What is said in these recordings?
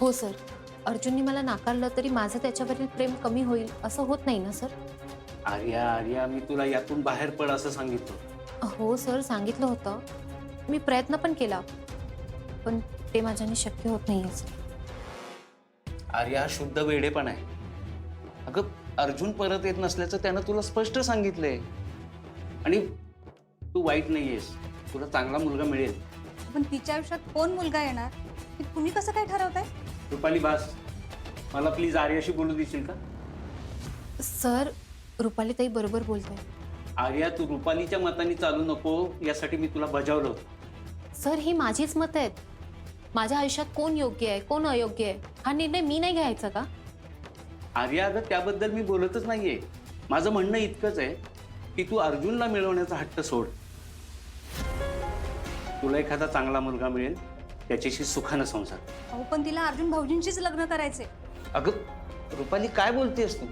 हो सर, अर्जुनने मला नाकारलं तरी माझं त्याच्यावरील प्रेम कमी होईल असं होत नाही ना सर? आर्या आर्या, मी तुला यातून बाहेर पड असं सांगितलं. हो सर, सांगितलं होतं. मी प्रयत्न पण केला, पण ते माझ्याने शक्य होत नाहीये सर. आर्या, हा शुद्ध वेडेपण आहे. अगं, अर्जुन परत येत नसल्याचं त्यानं तुला स्पष्ट सांगितलंय. आणि तू वाईट नाहीयेस, तुला चांगला मुलगा मिळेल. पण तिच्या आयुष्यात कोण मुलगा येणार हे तुम्ही कसं काय ठरवताय? रुपाली बास, मला प्लीज आर्याशी बोलू देशील का? सर, रुपालीताई बरोबर बोलताय. आर्या, तू रुपालीच्या मताने चालू नको यासाठी मी तुला बजावलं होतं. सर, ही माझीच मतं आहेत. माझ्या आयुष्यात कोण योग्य आहे कोण अयोग्य आहे हा निर्णय मी नाही घ्यायचा का? आर्या, अगं त्याबद्दल मी बोलतच नाहीये. माझं म्हणणं इतकंच आहे की तू अर्जुनला मिळवण्याचा हट्ट सोड. तुला एखादा चांगला मुलगा मिळेल, त्याच्याशी सुखानं संसार. अहो पण तिला अर्जुन भाऊजींशीच लग्न करायचे. अगं रुपाली, काय बोलतेस तू?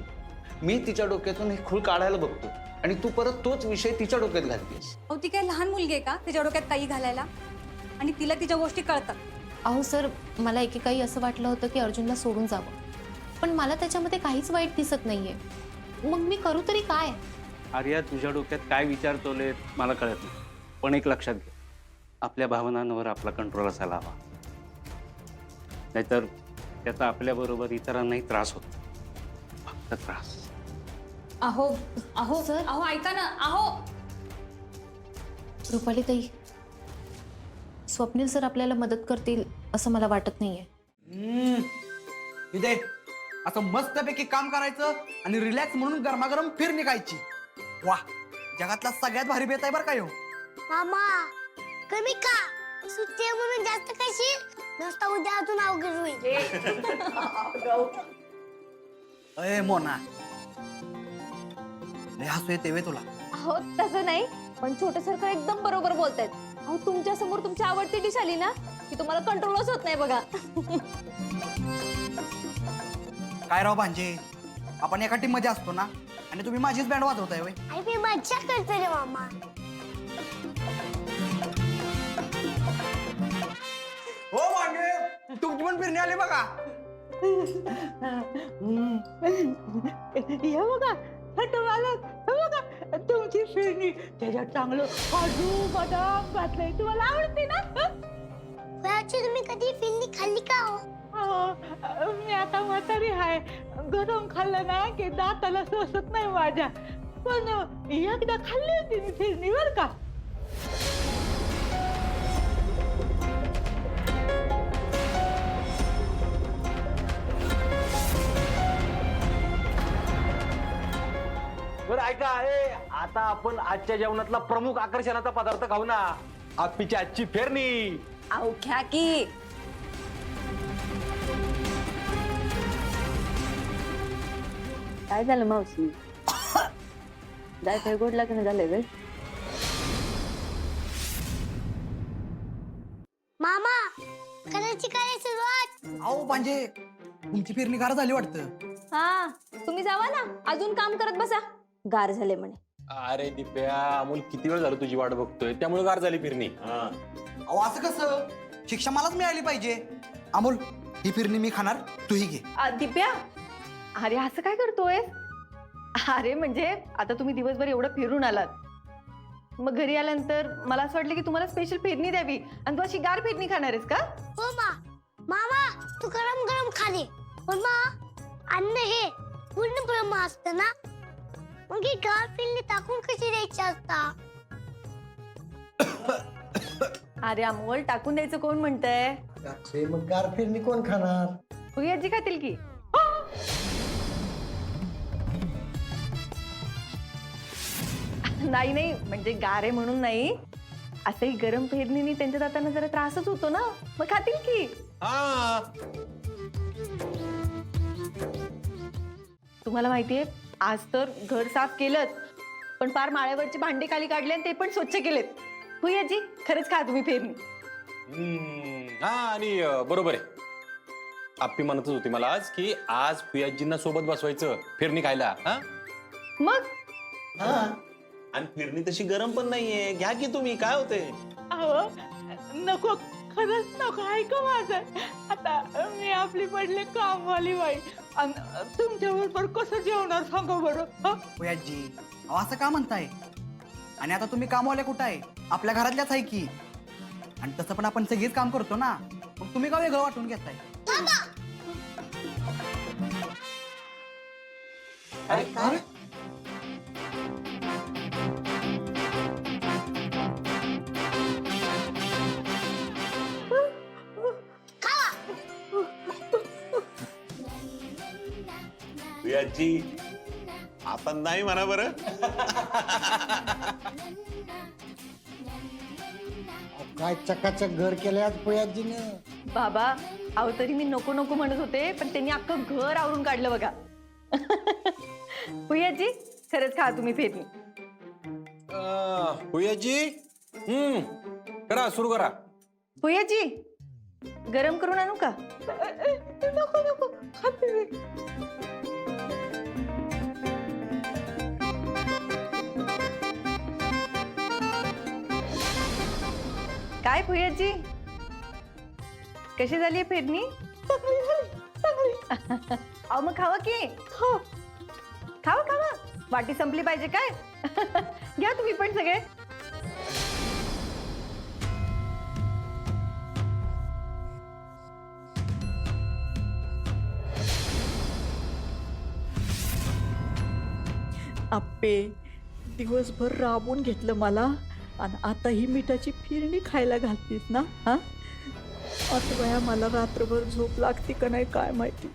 मी तिच्या डोक्यातून हे खूळ काढायला बघतो आणि तू परत तोच विषय तिच्या डोक्यात घालतेस. अहो ती काय लहान मुलगी आहे का तिच्या डोक्यात काही घालायला? आणि तिला तिच्या गोष्टी कळतात. अहो सर, मला एकेकाळी असं वाटलं होतं की अर्जुनला सोडून जावं, पण मला त्याच्यामध्ये काहीच वाईट दिसत नाहीये. मग मी करू तरी काय? आर्या, तुझ्या डोक्यात काय विचार चाललेत मला कळत नाही, पण एक लक्षात घे, आपल्या भावनांवर आपला कंट्रोल असायला हवा. नाहीतर त्याचा आपल्याबरोबर इतरांनाही त्रास होतो. फक्त त्रास. अहो अहो सर. अहो ऐका ना. अहो रुपालीताई, स्वप्नील सर आपल्याला मदत करतील असं मला वाटत नाहीये. इथे असं मस्तपैकी काम करायचं आणि रिलॅक्स म्हणून गरमागरम फिर निघायची. वा, जगातला सगळ्यात भारी बेत आहे बरं काय हो. मामा कमी का सुट्टी आहे म्हणून जास्त खाशील नसता उद्या अजून अवघड होईल. अय मोना, लय हसू येते वे तुला. अहो तसं नाही, पण छोटे सरकार एकदम बरोबर बोलतायत. अहो तुमच्या समोर तुमची आवडती डिश आली ना की तुम्हाला कंट्रोलच होत नाही बघा. काय राव भांजे, आपण एका टीम मध्ये असतो ना आणि तुम्ही माझीच बँड वाजवताय वय. आई मी मज्जा करते रे मामा. हो भांजे, तुमची पण फिरणी आली बघा. हे बघा हट मालक, हे बघा तुमची फिरणी. त्याच्यात चांगलं काजू बदाम घातलंय, तुम्हाला आवडते ना? वयाची तुम्ही कधी फिल्ली खाल्ली का हो? हो, मी आता म्हातारी आहे. गरम खाल्लं ना की दाताला सोसत नाही माझ्या. पण एकदा खाल्ली होती मी फिरणी बर का. बरं ऐका, आता आपण आजच्या जेवणातला प्रमुख आकर्षणाचा पदार्थ खाऊ ना. आप्पीची आजची फेरणी. अहो घ्या की. काय झालं मावशी? जायचं गोड लग्न झालंय वे. मामा करायची काय सुरुवात? अहो भांजे, तुमची फिरणी गार झाली वाटतं. हा, तुम्ही जावा ना, अजून काम करत बसा. गार झाले म्हणे. अरे दिप्या, अमोल किती वेळ झालं तुझी वाट बघतोय, त्यामुळे गार झाली फिरणी. अहो असं कसं, शिक्षा मलाच मिळाली पाहिजे. अमोल, ही फिरणी मी खाणार, तूही घे. दिप्या, अरे असं काय करतोय? अरे म्हणजे आता तुम्ही दिवसभर एवढं फिरून आलात, मग घरी आल्यानंतर मला असं वाटलं की तुम्हाला स्पेशल फिरणी द्यावी आणि तू अशी गार फिरणी खाणार आहेस का? हो मामा तू गरम गरम खाली. पण मा अन्न हे पूर्ण ब्रह्म असतं ना, मग ही गार फिल्ली टाकून कशी द्यायची असता? अरे अमोल, टाकून द्यायचं कोण म्हणतंय? मग गार फिरणी कोण खाणार? तुझी आजी खातील की. नाही नाही, म्हणजे गारे म्हणून नाही, असंही गरम फिरणीने त्यांच्या दातांना जरा त्रासच होतो ना, मग खातील की. तुम्हाला माहितीये, आज तर घर साफ केलंच, पण पार माळ्यावरची भांडी खाली काढली आणि ते पण स्वच्छ केलेत. होई आजी, खरंच खा तुम्ही फिरणी. हा, आणि बरोबर आहे. आप्पी म्हणतच होती मला आज की आज फुयाजींना सोबत बसवायचं फिरणी खायला. हा, मग आणि फिरणी तशी गरम पण नाहीये, घ्या की तुम्ही, काय होते. अहो नको खरंच नको ऐका माझं. आता मी आपली पडले कामवाली बाई आणि तुमच्या बरोबर कसं जेवणार सांगा बरं हं? होय आजी, अहो असं का म्हणताय? आणि आता तुम्ही कामवाले कुठं आहे? आपल्या घरातल्याच आहे की. आणि तसं पण आपण सगळीच काम करतो ना, मग तुम्ही का वेगळं वाटून घेताय? अरे तुझ्याची आता नाही म्हणा बरं. काय चकाचक घर केलंय आज पोयाजीनं. बाबा अहो तरी मी नको नको म्हणत होते पण त्यांनी अख्खं घर आवरून काढलं बघा. भुयाजी खरंच खा तुम्ही फेरणी. भुयाजी करा सुरू करा. भुयाजी गरम करून आणू का? नको नको खाते मी. काय भुयाजी कशी झाली फेरणी? चांगली झाली, चांगली. अहो मग खावा की. हो. खावा खावा वाटी संपली पाहिजे काय. घ्या तुम्ही पण सगळे. आप्पे दिवसभर राबून घेतलं मला आणि आता ही मिठाची फिरणी खायला घालतीस ना. हा आता बया मला रात्रभर झोप लागते का नाही काय माहिती.